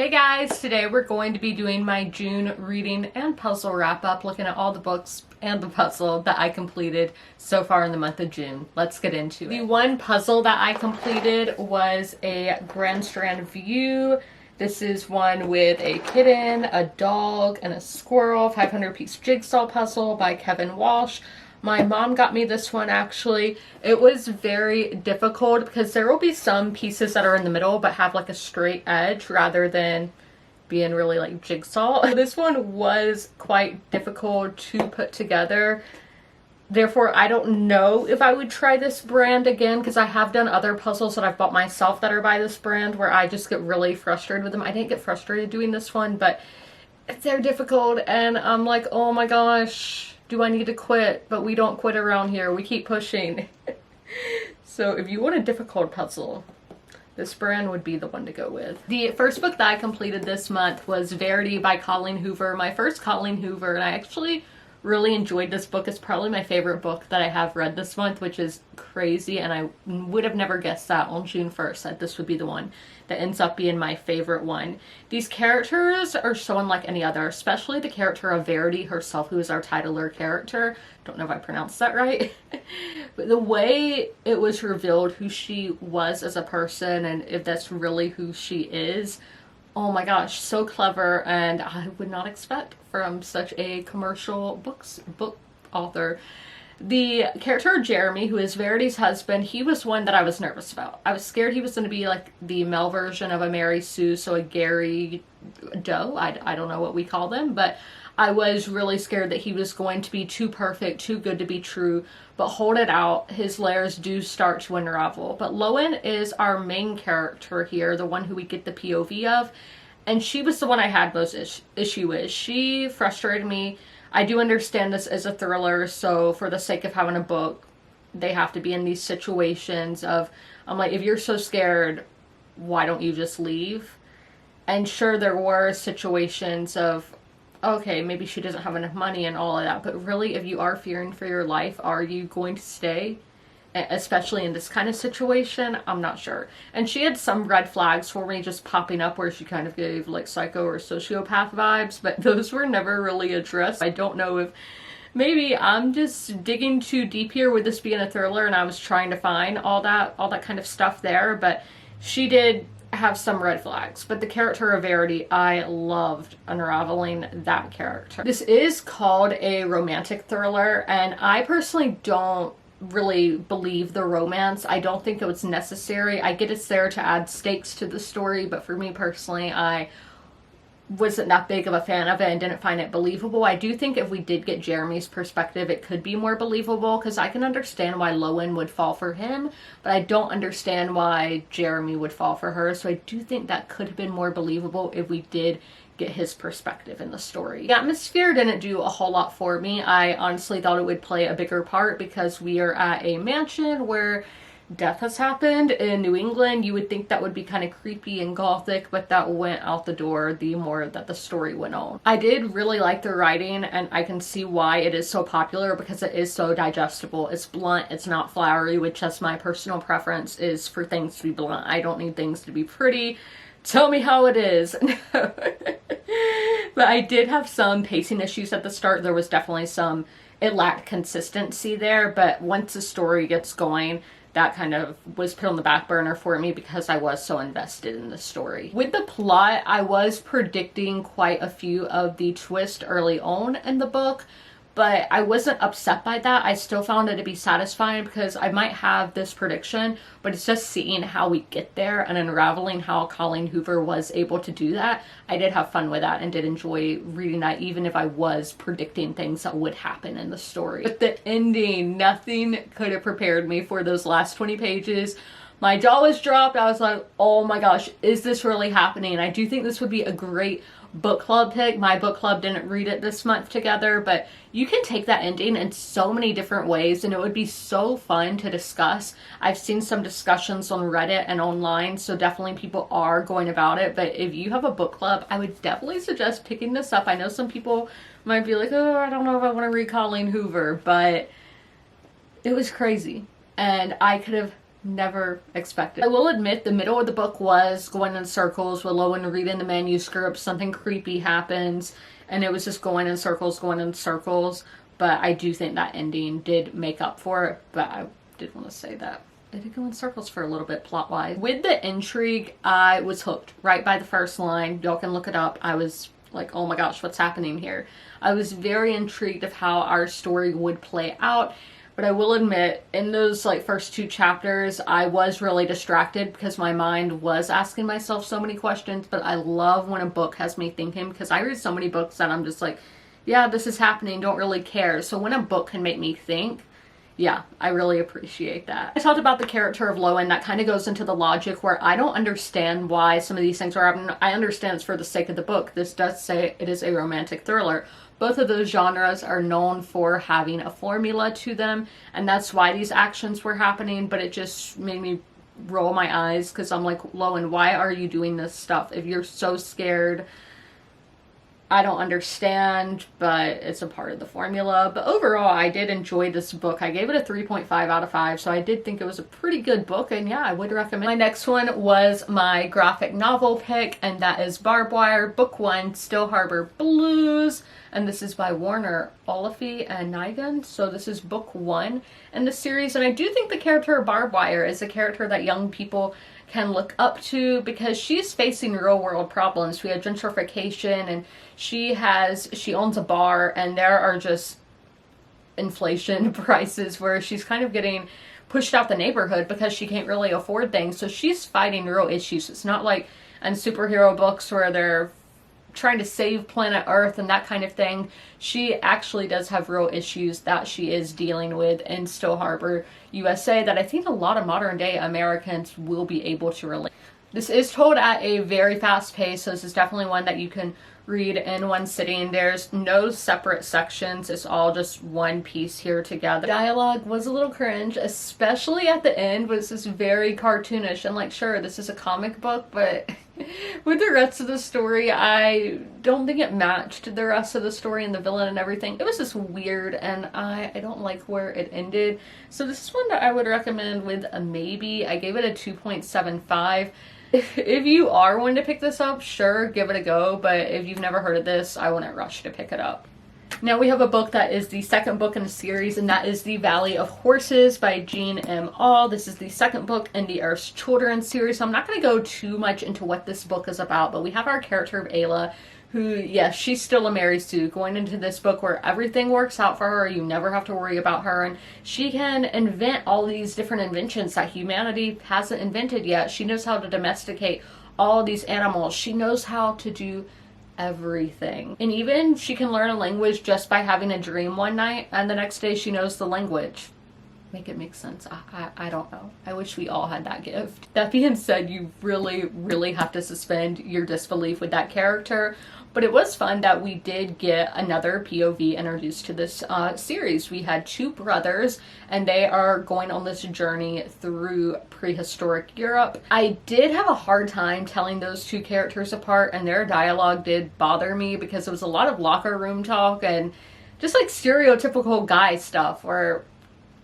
Hey guys, today we're going to be doing my June reading and puzzle wrap up, looking at all the books and the puzzle that I completed so far in the month of June. Let's get into it. The one puzzle that I completed was a Grand Strand View. This is one with a kitten, a dog, and a squirrel, 500-piece jigsaw puzzle by Kevin Walsh. My mom got me this one actually. It was very difficult because there will be some pieces that are in the middle but have like a straight edge rather than being really like jigsaw. This one was quite difficult to put together. Therefore, I don't know if I would try this brand again because I have done other puzzles that I've bought myself that are by this brand where I just get really frustrated with them. I didn't get frustrated doing this one, but they're difficult and I'm like, oh my gosh. Do I need to quit? But we don't quit around here. We keep pushing. So if you want a difficult puzzle, this brand would be the one to go with. The first book that I completed this month was Verity by Colleen Hoover. My first Colleen Hoover, and I actually really enjoyed this book. It's probably my favorite book that I have read this month, which is crazy, and I would have never guessed that on June 1st that this would be the one that ends up being my favorite one. These characters are so unlike any other, especially the character of Verity herself, who is our titular character. Don't know if I pronounced that right. But the way it was revealed who she was as a person and if that's really who she is, oh my gosh, so clever, and I would not expect from such a commercial book author. The character of Jeremy, who is Verity's husband, he was one that I was nervous about. I was scared he was going to be like the male version of a Mary Sue, so a Gary Doe. I don't know what we call them, but I was really scared that he was going to be too perfect, too good to be true. But hold it out, his layers do start to unravel. But Lowen is our main character here, the one who we get the POV of. And she was the one I had most issue with. She frustrated me. I do understand this as a thriller, so for the sake of having a book, they have to be in these situations of, I'm like, if you're so scared, why don't you just leave? And sure, there were situations of, okay, maybe she doesn't have enough money and all of that, but really, if you are fearing for your life, are you going to stay? Especially in this kind of situation, I'm not sure. And she had some red flags for me just popping up where she kind of gave like psycho or sociopath vibes, but those were never really addressed. I don't know if maybe I'm just digging too deep here with this being a thriller and I was trying to find all that kind of stuff there, but she did have some red flags. But the character of Verity, I loved unraveling that character. This is called a romantic thriller, and I personally don't really believe the romance. I don't think it was necessary. I get it's there to add stakes to the story, but for me personally, I wasn't that big of a fan of it and didn't find it believable. I do think if we did get Jeremy's perspective, it could be more believable, because I can understand why Lowen would fall for him, but I don't understand why Jeremy would fall for her. So I do think that could have been more believable if we did get his perspective in the story. The atmosphere didn't do a whole lot for me. I honestly thought it would play a bigger part because we are at a mansion where death has happened in New England. You would think that would be kind of creepy and gothic, but that went out the door the more that the story went on. I did really like the writing, and I can see why it is so popular because it is so digestible. It's blunt, it's not flowery, which is my personal preference, is for things to be blunt. I don't need things to be pretty. Tell me how it is. But I did have some pacing issues at the start. There was definitely it lacked consistency there, but once the story gets going, that kind of was put on the back burner for me because I was so invested in the story. With the plot, I was predicting quite a few of the twists early on in the book, but I wasn't upset by that. I still found it to be satisfying because I might have this prediction, but it's just seeing how we get there and unraveling how Colleen Hoover was able to do that. I did have fun with that and did enjoy reading that, even if I was predicting things that would happen in the story. But the ending, nothing could have prepared me for those last 20 pages. My jaw was dropped. I was like, oh my gosh, is this really happening? I do think this would be a great book club pick. My book club didn't read it this month together, but you can take that ending in so many different ways and it would be so fun to discuss. I've seen some discussions on Reddit and online, so definitely people are going about it, but if you have a book club, I would definitely suggest picking this up. I know some people might be like, oh, I don't know if I want to read Colleen Hoover, but it was crazy and I could have never expected. I will admit the middle of the book was going in circles with Lowen reading the manuscript, something creepy happens, and it was just going in circles, but I do think that ending did make up for it, but I did want to say that it did go in circles for a little bit plot-wise. With the intrigue, I was hooked right by the first line. Y'all can look it up. I was like, oh my gosh, what's happening here? I was very intrigued of how our story would play out. But I will admit, in those like first 2 chapters, I was really distracted because my mind was asking myself so many questions. But I love when a book has me thinking, because I read so many books that I'm just like, yeah, this is happening, don't really care. So when a book can make me think, yeah, I really appreciate that. I talked about the character of Lowen. That kind of goes into the logic where I don't understand why some of these things are happening. I understand it's for the sake of the book. This does say it is a romantic thriller. Both of those genres are known for having a formula to them, and that's why these actions were happening, but it just made me roll my eyes because I'm like, Lowen, why are you doing this stuff? If you're so scared, I don't understand, but it's a part of the formula. But overall, I did enjoy this book. I gave it a 3.5 out of 5, so I did think it was a pretty good book, and yeah, I would recommend. My next one was my graphic novel pick, and that is Barb Wire, Book 1, Still Harbor Blues, and this is by Warner Oliphant and Nigan, so this is Book 1 in the series, and I do think the character of Barb Wire is a character that young people can look up to because she's facing real world problems. We have gentrification, and she owns a bar, and there are just inflation prices where she's kind of getting pushed out the neighborhood because she can't really afford things. So she's fighting real issues. It's not like in superhero books where they're trying to save planet Earth and that kind of thing. She actually does have real issues that she is dealing with in Still Harbor, USA, that I think a lot of modern day Americans will be able to relate. This is told at a very fast pace, so this is definitely one that you can read in one sitting. There's no separate sections. It's all just one piece here together. Dialogue was a little cringe, especially at the end, was just very cartoonish. And like, sure, this is a comic book, but with the rest of the story, I don't think it matched the rest of the story and the villain and everything. It was just weird, and I don't like where it ended. So this is one that I would recommend with a maybe. I gave it a 2.75. If you are wanting to pick this up, sure, give it a go, but if you've never heard of this, I wouldn't rush to pick it up. Now we have a book that is the second book in the series, and that is The Valley of Horses by Jean M. All. This is the second book in the Earth's Children series, so I'm not going to go too much into what this book is about, but we have our character of Ayla, who, yes, she's still a Mary Sue, going into this book where everything works out for her, you never have to worry about her, and she can invent all these different inventions that humanity hasn't invented yet. She knows how to domesticate all these animals. She knows how to do everything. And even she can learn a language just by having a dream one night, and the next day she knows the language. Make it make sense. I don't know. I wish we all had that gift. That being said, you really have to suspend your disbelief with that character. But it was fun that we did get another POV introduced to this series. We had 2 brothers, and they are going on this journey through prehistoric Europe. I did have a hard time telling those 2 characters apart, and their dialogue did bother me because it was a lot of locker room talk and just like stereotypical guy stuff where,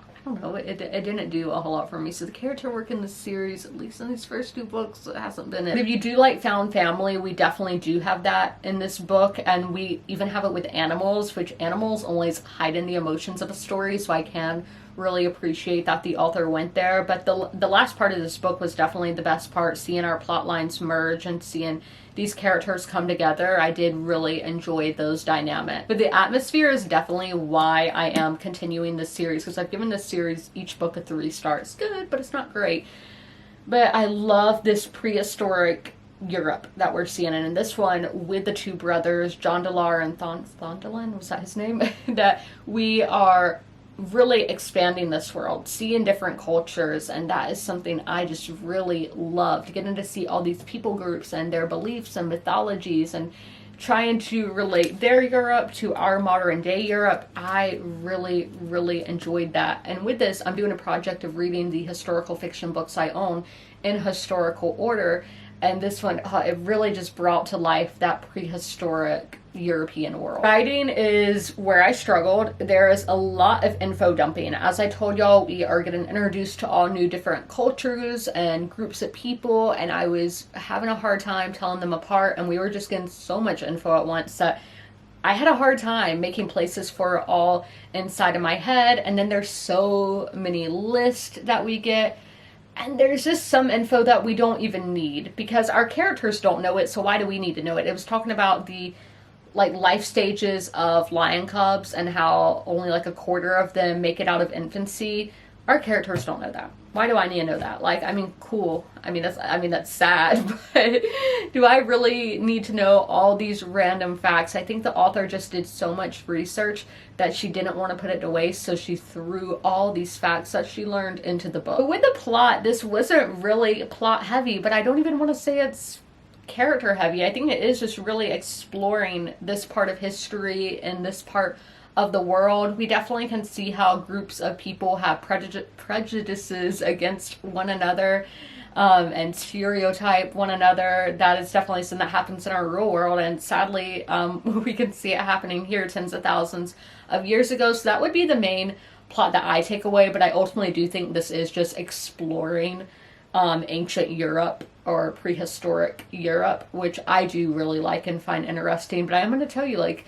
I don't know, it didn't do a whole lot for me. So the character work in the series, at least in these first 2 books, it hasn't been it. If you do like found family, we definitely do have that in this book, and we even have it with animals, which animals always hide in the emotions of a story, so I can really appreciate that the author went there. But the last part of this book was definitely the best part, seeing our plot lines merge and seeing these characters come together. I did really enjoy those dynamics. But the atmosphere is definitely why I am continuing this series, because I've given this series each book a 3 stars. Good, but it's not great. But I love this prehistoric Europe that we're seeing, and in this one with the 2 brothers, John Delar and Thondelin, was that his name? That we are really expanding this world, seeing different cultures, and that is something I just really loved, getting to see all these people groups and their beliefs and mythologies and trying to relate their Europe to our modern day Europe. I really enjoyed that. And with this, I'm doing a project of reading the historical fiction books I own in historical order, And this one, it really just brought to life that prehistoric European world. Writing is where I struggled. There is a lot of info dumping. As I told y'all, we are getting introduced to all new different cultures and groups of people, and I was having a hard time telling them apart, and we were just getting so much info at once that I had a hard time making places for it all inside of my head. And then there's so many lists that we get, and there's just some info that we don't even need because our characters don't know it, so why do we need to know it? It was talking about the life stages of lion cubs and how only like a quarter of them make it out of infancy. Our characters don't know that. Why do I need to know that? Like, I mean, cool. That's sad, but do I really need to know all these random facts? I think the author just did so much research that she didn't want to put it to waste, so she threw all these facts that she learned into the book. But with the plot, this wasn't really plot heavy, but I don't even want to say it's character heavy. I think it is just really exploring this part of history and this part of the world. We definitely can see how groups of people have prejudices against one another and stereotype one another. That is definitely something that happens in our real world, and sadly we can see it happening here tens of thousands of years ago. So that would be the main plot that I take away, but I ultimately do think this is just exploring ancient Europe or prehistoric Europe, which I do really like and find interesting. But I'm going to tell you, like,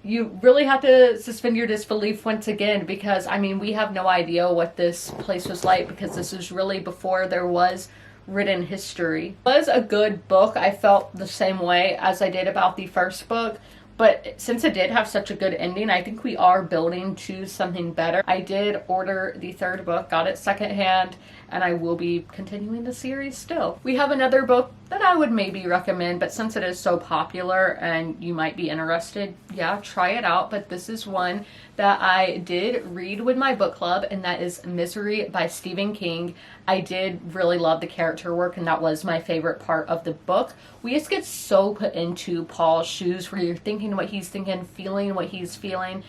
you really have to suspend your disbelief once again, because I mean, we have no idea what this place was like, because this is really before there was written history. It was a good book. I felt the same way as I did about the first book, but since it did have such a good ending, I think we are building to something better. I did order the third book, got it secondhand, and I will be continuing the series still. We have another book that I would maybe recommend, but since it is so popular and you might be interested, yeah, try it out. But this is one that I did read with my book club, and that is Misery by Stephen King. I did really love the character work, and that was my favorite part of the book. We just get so put into Paul's shoes, where you're thinking what he's thinking, feeling what he's feeling.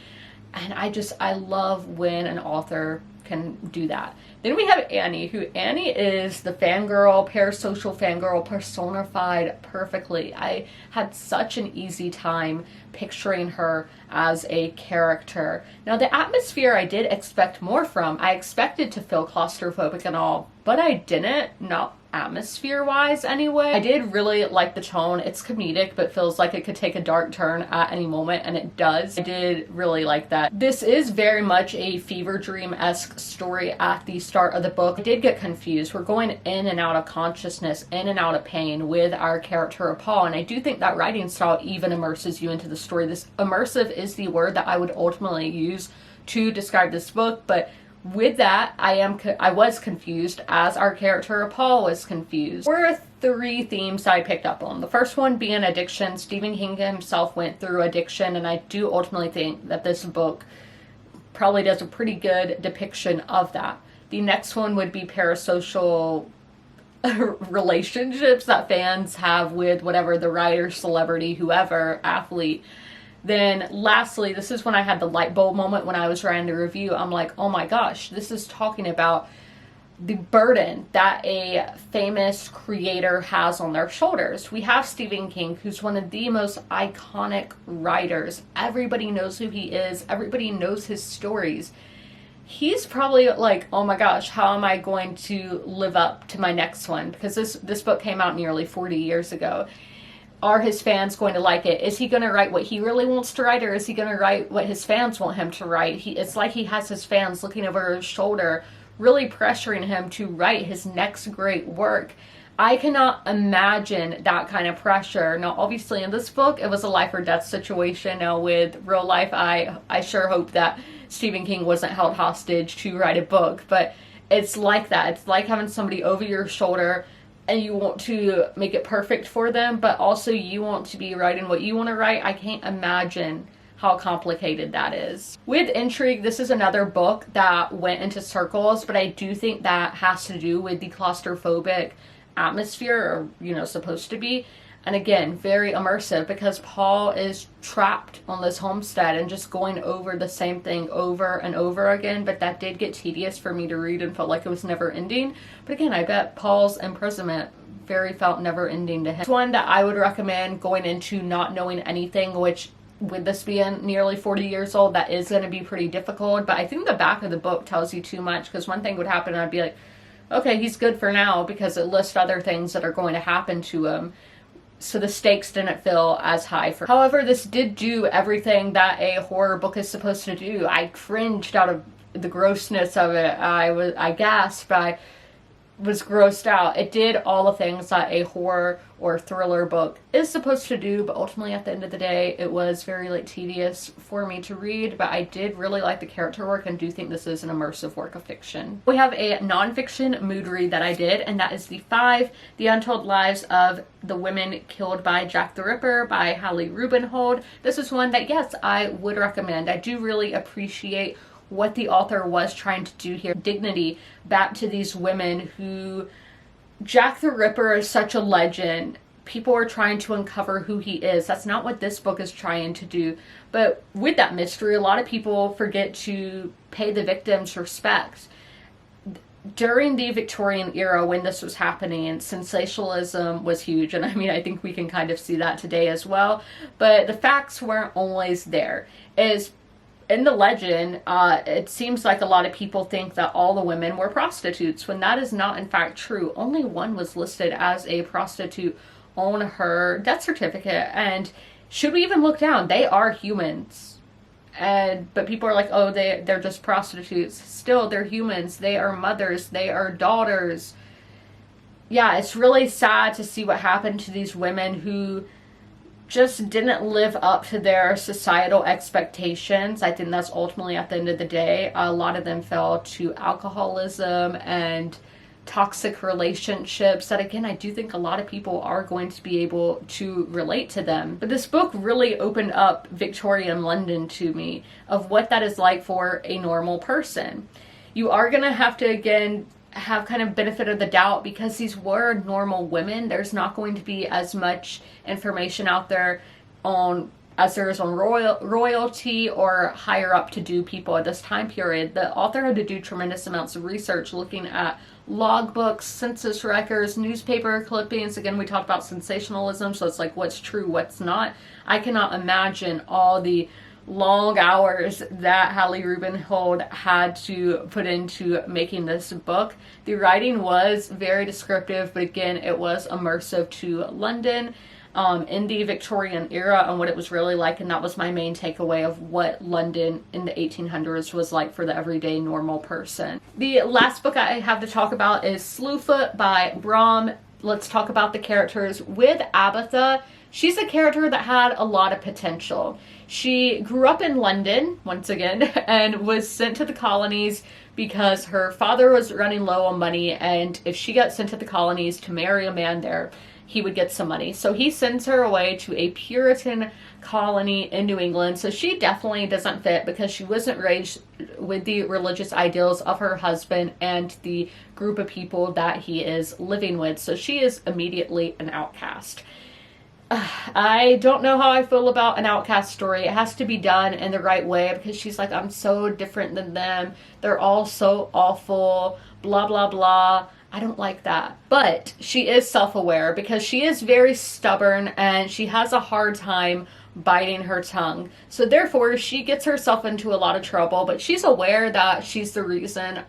And I love when an author can do that. Then we have Annie, Annie is the fangirl, parasocial fangirl personified perfectly. I had such an easy time picturing her as a character. Now, the atmosphere I did expect more from. I expected to feel claustrophobic and all, but I didn't, not atmosphere-wise anyway. I did really like the tone. It's comedic, but feels like it could take a dark turn at any moment, and it does. I did really like that. This is very much a fever dream-esque story at the start of the book. I did get confused. We're going in and out of consciousness, in and out of pain with our character of Paul, and I do think that writing style even immerses you into the story. This immersive is the word that I would ultimately use to describe this book, but with that, I was confused, as our character Paul was confused. There were three themes I picked up on. The first one being addiction. Stephen King himself went through addiction, and I do ultimately think that this book probably does a pretty good depiction of that. The next one would be parasocial relationships that fans have with whatever the writer, celebrity, whoever, athlete. Then lastly, this is when I had the light bulb moment when I was writing the review. I'm like, oh my gosh, this is talking about the burden that a famous creator has on their shoulders. We have Stephen King, who's one of the most iconic writers. Everybody knows who he is. Everybody knows his stories. He's probably like, oh my gosh, how am I going to live up to my next one? Because this book came out nearly 40 years ago. Are his fans going to like it? Is he going to write what he really wants to write, or is he going to write what his fans want him to write? It's like he has his fans looking over his shoulder, really pressuring him to write his next great work. I cannot imagine that kind of pressure. Now, obviously, in this book, it was a life or death situation. Now, with real life, I sure hope that Stephen King wasn't held hostage to write a book, but it's like that. It's like having somebody over your shoulder, and you want to make it perfect for them, but also you want to be writing what you want to write. I can't imagine how complicated that is. With Intrigue, this is another book that went into circles, but I do think that has to do with the claustrophobic atmosphere, or, supposed to be. And again, very immersive because Paul is trapped on this homestead and just going over the same thing over and over again. But that did get tedious for me to read and felt like it was never ending. But again, I bet Paul's imprisonment very felt never ending to him. It's one that I would recommend going into not knowing anything, which with this being nearly 40 years old, that is going to be pretty difficult. But I think the back of the book tells you too much, because one thing would happen and I'd be like, okay, he's good for now, because it lists other things that are going to happen to him. So the stakes didn't feel as high for him. However, this did do everything that a horror book is supposed to do. I cringed out of the grossness of it. I gasped. I was grossed out. It did all the things that a horror or thriller book is supposed to do, but ultimately at the end of the day, it was very tedious for me to read. But I did really like the character work and do think this is an immersive work of fiction. We have a nonfiction mood read that I did, and that is The Untold Lives of the Women Killed by Jack the Ripper by Hallie Rubenhold. This is one that, yes, I would recommend. I do really appreciate what the author was trying to do here. Dignity back to these women who... Jack the Ripper is such a legend. People are trying to uncover who he is. That's not what this book is trying to do. But with that mystery, a lot of people forget to pay the victims respect. During the Victorian era, when this was happening, sensationalism was huge. And I mean, I think we can kind of see that today as well. But the facts weren't always there. In the legend, it seems like a lot of people think that all the women were prostitutes, when that is not in fact true. Only one was listed as a prostitute on her death certificate. And should we even look down? They are humans. But people are like, oh, they're just prostitutes. Still, they're humans. They are mothers. They are daughters. Yeah, it's really sad to see what happened to these women who just didn't live up to their societal expectations. I think that's ultimately, at the end of the day, a lot of them fell to alcoholism and toxic relationships that, again, I do think a lot of people are going to be able to relate to them. But this book really opened up Victorian London to me, of what that is like for a normal person. You are going to have to, again, have kind of benefit of the doubt, because these were normal women. There's not going to be as much information out there as there is on royalty or higher up to do people at this time period. The author had to do tremendous amounts of research, looking at logbooks, census records, newspaper clippings. Again, we talked about sensationalism, so it's like what's true, what's not. I cannot imagine all the long hours that Hallie Rubenhold had to put into making this book. The writing was very descriptive, but again, it was immersive to London in the Victorian era and what it was really like, and that was my main takeaway of what London in the 1800s was like for the everyday normal person. The last book I have to talk about is Slewfoot by Brom. Let's talk about the characters. With Abatha, she's a character that had a lot of potential. She grew up in London, once again, and was sent to the colonies because her father was running low on money, and if she got sent to the colonies to marry a man there, he would get some money. So he sends her away to a Puritan colony in New England. So she definitely doesn't fit, because she wasn't raised with the religious ideals of her husband and the group of people that he is living with. So she is immediately an outcast. I don't know how I feel about an outcast story. It has to be done in the right way, because she's like, I'm so different than them. They're all so awful, blah, blah, blah. I don't like that. But she is self-aware, because she is very stubborn and she has a hard time biting her tongue. So therefore, she gets herself into a lot of trouble, but she's aware that she's the reason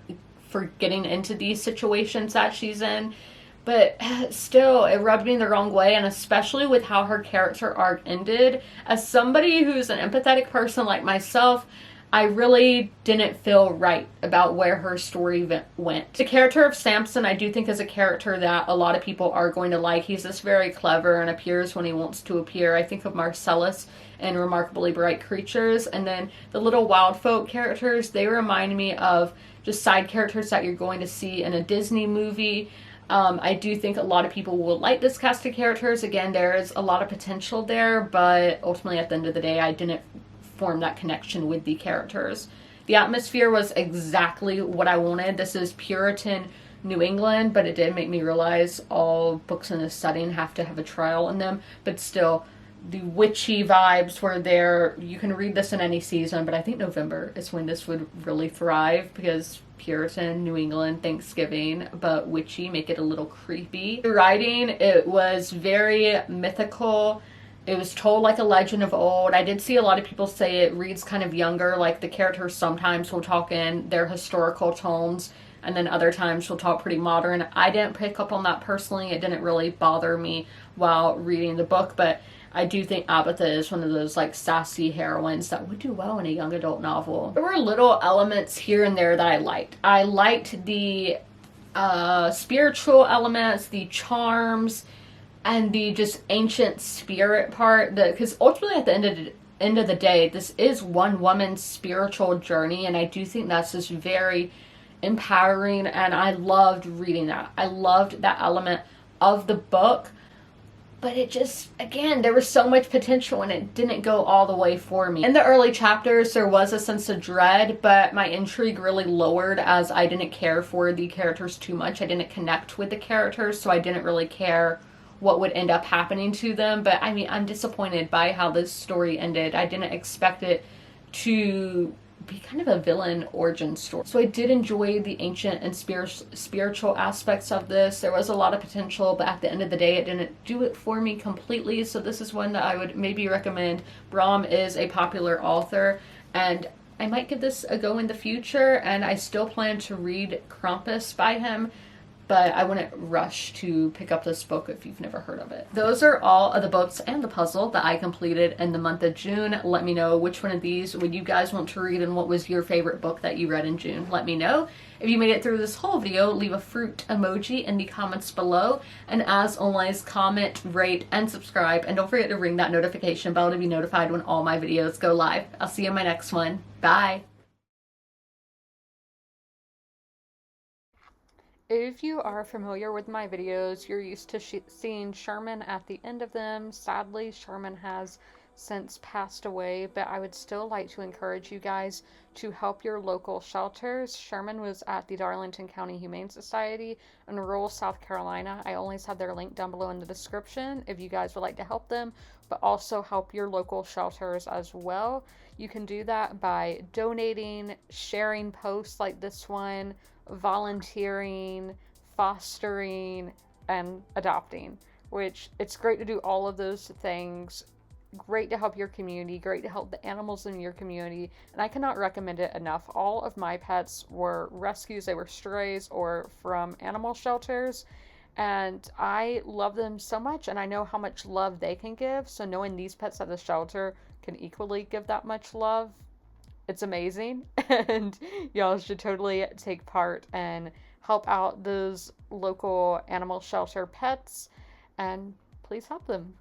for getting into these situations that she's in. But still, it rubbed me the wrong way, and especially with how her character arc ended. As somebody who's an empathetic person like myself, I really didn't feel right about where her story went. The character of Samson, I do think, is a character that a lot of people are going to like. He's just very clever and appears when he wants to appear. I think of Marcellus and Remarkably Bright Creatures. And then the little wild folk characters, they remind me of just side characters that you're going to see in a Disney movie. I do think a lot of people will like this cast of characters. Again, there's a lot of potential there, but ultimately at the end of the day, I didn't form that connection with the characters. The atmosphere was exactly what I wanted. This is Puritan New England, but it did make me realize all books in this setting have to have a trial in them. But still, the witchy vibes were there. You can read this in any season, but I think November is when this would really thrive, because Puritan, New England, Thanksgiving, but witchy make it a little creepy. The writing, it was very mythical. It was told like a legend of old. I did see a lot of people say it reads kind of younger, like the characters sometimes will talk in their historical tones, and then other times she'll talk pretty modern. I didn't pick up on that personally. It didn't really bother me while reading the book, but I do think Abatha is one of those like sassy heroines that would do well in a young adult novel. There were little elements here and there that I liked. I liked the spiritual elements, the charms, and the just ancient spirit part. Because ultimately at the end of the day, this is one woman's spiritual journey, and I do think that's just very empowering, and I loved reading that. I loved that element of the book. But it just, again, there was so much potential and it didn't go all the way for me. In the early chapters, there was a sense of dread, but my intrigue really lowered as I didn't care for the characters too much. I didn't connect with the characters, so I didn't really care what would end up happening to them. But I mean, I'm disappointed by how this story ended. I didn't expect it to be kind of a villain origin story. So I did enjoy the ancient and spiritual aspects of this. There was a lot of potential, but at the end of the day, it didn't do it for me completely. So this is one that I would maybe recommend. Brom is a popular author, and I might give this a go in the future, and I still plan to read Krampus by him, but I wouldn't rush to pick up this book if you've never heard of it. Those are all of the books and the puzzle that I completed in the month of June. Let me know which one of these would you guys want to read and what was your favorite book that you read in June. Let me know. If you made it through this whole video, leave a fruit emoji in the comments below. And as always, comment, rate, and subscribe. And don't forget to ring that notification bell to be notified when all my videos go live. I'll see you in my next one. Bye. If you are familiar with my videos, you're used to seeing Sherman at the end of them. Sadly, Sherman has since passed away, but I would still like to encourage you guys to help your local shelters. Sherman was at the Darlington County Humane Society in rural South Carolina. I always have their link down below in the description if you guys would like to help them, but also help your local shelters as well. You can do that by donating, sharing posts like this one, volunteering, fostering, and adopting, which it's great to do all of those things. Great to help your community, great to help the animals in your community, and I cannot recommend it enough. All of my pets were rescues. They were strays or from animal shelters, and I love them so much, and I know how much love they can give, so knowing these pets at the shelter can equally give that much love, it's amazing. And y'all should totally take part and help out those local animal shelter pets, and please help them.